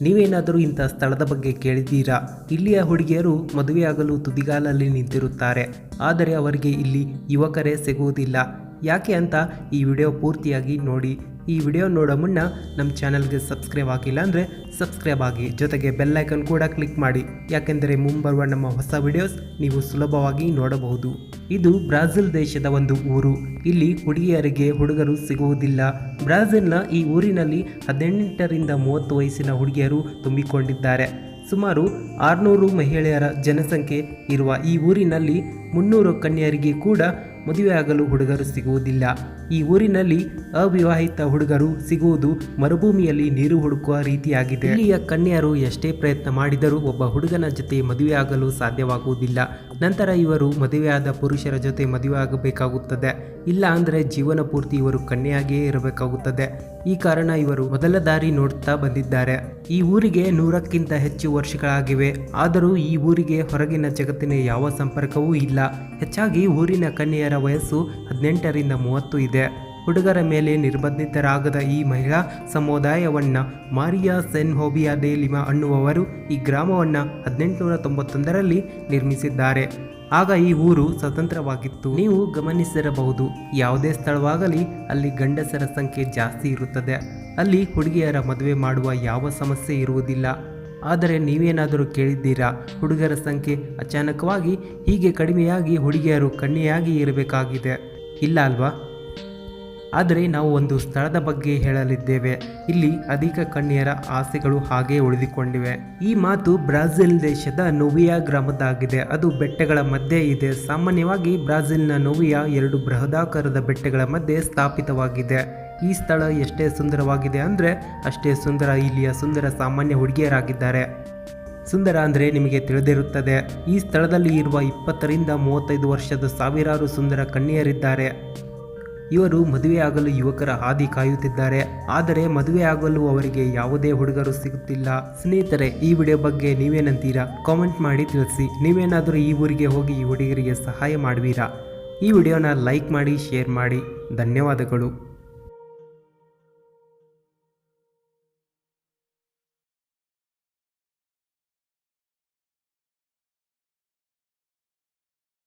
ನೀವೇನಾದರೂ ಇಂಥ ಸ್ಥಳದ ಬಗ್ಗೆ ಕೇಳಿದ್ದೀರಾ? ಇಲ್ಲಿಯ ಹುಡುಗಿಯರು ಮದುವೆಯಾಗಲು ತುದಿಗಾಲಲ್ಲಿ ನಿಂತಿರುತ್ತಾರೆ, ಆದರೆ ಅವರಿಗೆ ಇಲ್ಲಿ ಯುವಕರೇ ಸಿಗುವುದಿಲ್ಲ. ಯಾಕೆ ಅಂತ ಈ ವಿಡಿಯೋ ಪೂರ್ತಿಯಾಗಿ ನೋಡಿ. ಈ ವಿಡಿಯೋ ನೋಡೋ ಮುನ್ನ ನಮ್ಮ ಚಾನಲ್ಗೆ ಸಬ್ಸ್ಕ್ರೈಬ್ ಆಗಿಲ್ಲ ಅಂದರೆ ಸಬ್ಸ್ಕ್ರೈಬ್ ಆಗಿ, ಜೊತೆಗೆ ಬೆಲ್ ಐಕನ್ ಕೂಡ ಕ್ಲಿಕ್ ಮಾಡಿ, ಯಾಕೆಂದರೆ ಮುಂಬರುವ ನಮ್ಮ ಹೊಸ ವಿಡಿಯೋಸ್ ನೀವು ಸುಲಭವಾಗಿ ನೋಡಬಹುದು. ಇದು ಬ್ರಾಜಿಲ್ ದೇಶದ ಒಂದು ಊರು. ಇಲ್ಲಿ ಹುಡುಗಿಯರಿಗೆ ಹುಡುಗರು ಸಿಗುವುದಿಲ್ಲ. ಬ್ರಾಜಿಲ್ನ ಈ ಊರಿನಲ್ಲಿ 18ರಿಂದ 30 ವಯಸ್ಸಿನ ಹುಡುಗಿಯರು ತುಂಬಿಕೊಂಡಿದ್ದಾರೆ. ಸುಮಾರು 600 ಮಹಿಳೆಯರ ಜನಸಂಖ್ಯೆ ಇರುವ ಈ ಊರಿನಲ್ಲಿ 300 ಕನ್ಯರಿಗೆ ಕೂಡ ಮದುವೆಯಾಗಲು ಹುಡುಗರು ಸಿಗುವುದಿಲ್ಲ. ಈ ಊರಿನಲ್ಲಿ ಅವಿವಾಹಿತ ಹುಡುಗರು ಸಿಗುವುದು ಮರುಭೂಮಿಯಲ್ಲಿ ನೀರು ಹುಡುಕುವ ರೀತಿಯಾಗಿದೆ. ಇಲ್ಲಿಯ ಕನ್ಯರು ಎಷ್ಟೇ ಪ್ರಯತ್ನ ಮಾಡಿದರೂ ಒಬ್ಬ ಹುಡುಗನ ಜೊತೆ ಮದುವೆಯಾಗಲು ಸಾಧ್ಯವಾಗುವುದಿಲ್ಲ. ನಂತರ ಇವರು ಮದುವೆಯಾದ ಪುರುಷರ ಜೊತೆ ಮದುವೆಯಾಗಬೇಕಾಗುತ್ತದೆ. ಇಲ್ಲ ಅಂದರೆ ಜೀವನ ಪೂರ್ತಿ ಇವರು ಕನ್ಯೆಯಾಗಿಯೇ ಇರಬೇಕಾಗುತ್ತದೆ. ಈ ಕಾರಣ ಇವರು ಮೊದಲ ದಾರಿ ನೋಡ್ತಾ ಬಂದಿದ್ದಾರೆ. ಈ ಊರಿಗೆ 100ಕ್ಕಿಂತ ಹೆಚ್ಚು ವರ್ಷಗಳಾಗಿವೆ. ಆದರೂ ಈ ಊರಿಗೆ ಹೊರಗಿನ ಜಗತ್ತಿನ ಯಾವ ಸಂಪರ್ಕವೂ ಇಲ್ಲ. ಹೆಚ್ಚಾಗಿ ಊರಿನ ಕನ್ಯೆಯರ ವಯಸ್ಸು 18ರಿಂದ 30 ಇದೆ. ಹುಡುಗರ ಮೇಲೆ ನಿರ್ಬಂಧಿತರಾಗದ ಈ ಮಹಿಳಾ ಸಮುದಾಯವನ್ನ ಮಾರಿಯಾ ಸೆನ್ಹೋಬಿಯಾ ಡೆ ಲಿಮಾ ಅನ್ನುವವರು ಈ ಗ್ರಾಮವನ್ನು 1891ರಲ್ಲಿ ನಿರ್ಮಿಸಿದ್ದಾರೆ. ಆಗ ಈ ಊರು ಸ್ವತಂತ್ರವಾಗಿತ್ತು. ನೀವು ಗಮನಿಸಿರಬಹುದು, ಯಾವುದೇ ಸ್ಥಳವಾಗಲಿ ಅಲ್ಲಿ ಗಂಡಸರ ಸಂಖ್ಯೆ ಜಾಸ್ತಿ ಇರುತ್ತದೆ. ಅಲ್ಲಿ ಹುಡುಗಿಯರ ಮದುವೆ ಮಾಡುವ ಯಾವ ಸಮಸ್ಯೆ ಇರುವುದಿಲ್ಲ. ಆದರೆ ನೀವೇನಾದರೂ ಕೇಳಿದ್ದೀರಾ, ಹುಡುಗರ ಸಂಖ್ಯೆ ಅಚಾನಕವಾಗಿ ಹೀಗೆ ಕಡಿಮೆಯಾಗಿ ಹುಡುಗಿಯರು ಕನ್ಯೆಯಾಗಿ ಇರಬೇಕಾಗಿದೆ? ಇಲ್ಲ ಅಲ್ವಾ? ಆದರೆ ನಾವು ಒಂದು ಸ್ಥಳದ ಬಗ್ಗೆ ಹೇಳಲಿದ್ದೇವೆ. ಇಲ್ಲಿ ಅಧಿಕ ಕನ್ಯೆಯರ ಆಸೆಗಳು ಹಾಗೆ ಉಳಿದುಕೊಂಡಿವೆ. ಈ ಮಾತು ಬ್ರಾಜಿಲ್ ದೇಶದ ನೋವಿಯಾ ಗ್ರಾಮದಾಗಿದೆ. ಅದು ಬೆಟ್ಟಗಳ ಮಧ್ಯೆ ಇದೆ. ಸಾಮಾನ್ಯವಾಗಿ ಬ್ರಾಜಿಲ್ನ ನೋವಿಯಾ 2 ಬೃಹದಾಕಾರದ ಬೆಟ್ಟಗಳ ಮಧ್ಯೆ ಸ್ಥಾಪಿತವಾಗಿದೆ. ಈ ಸ್ಥಳ ಎಷ್ಟೇ ಸುಂದರವಾಗಿದೆ ಅಂದರೆ ಅಷ್ಟೇ ಸುಂದರ ಇಲ್ಲಿಯ ಸುಂದರ ಸಾಮಾನ್ಯ ಹುಡುಗಿಯರಾಗಿದ್ದಾರೆ. ಸುಂದರ ಅಂದರೆ ನಿಮಗೆ ತಿಳಿದಿರುತ್ತದೆ. ಈ ಸ್ಥಳದಲ್ಲಿ ಇರುವ 20ರಿಂದ 35 ವರ್ಷದ ಸಾವಿರಾರು ಸುಂದರ ಕನ್ಯೆಯರಿದ್ದಾರೆ. ಇವರು ಮದುವೆಯಾಗಲು ಯುವಕರ ಹಾದಿ ಕಾಯುತ್ತಿದ್ದಾರೆ. ಆದರೆ ಮದುವೆಯಾಗಲು ಅವರಿಗೆ ಯಾವುದೇ ಹುಡುಗರು ಸಿಗುತ್ತಿಲ್ಲ. ಸ್ನೇಹಿತರೆ, ಈ ವಿಡಿಯೋ ಬಗ್ಗೆ ನೀವೇನಂತೀರಾ? ಕಾಮೆಂಟ್ ಮಾಡಿ ತಿಳಿಸಿ. ನೀವೇನಾದರೂ ಈ ಊರಿಗೆ ಹೋಗಿ ಈ ಹುಡುಗರಿಗೆ ಸಹಾಯ ಮಾಡುವೀರಾ? ಈ ವಿಡಿಯೋನ ಲೈಕ್ ಮಾಡಿ, ಶೇರ್ ಮಾಡಿ. ಧನ್ಯವಾದಗಳು.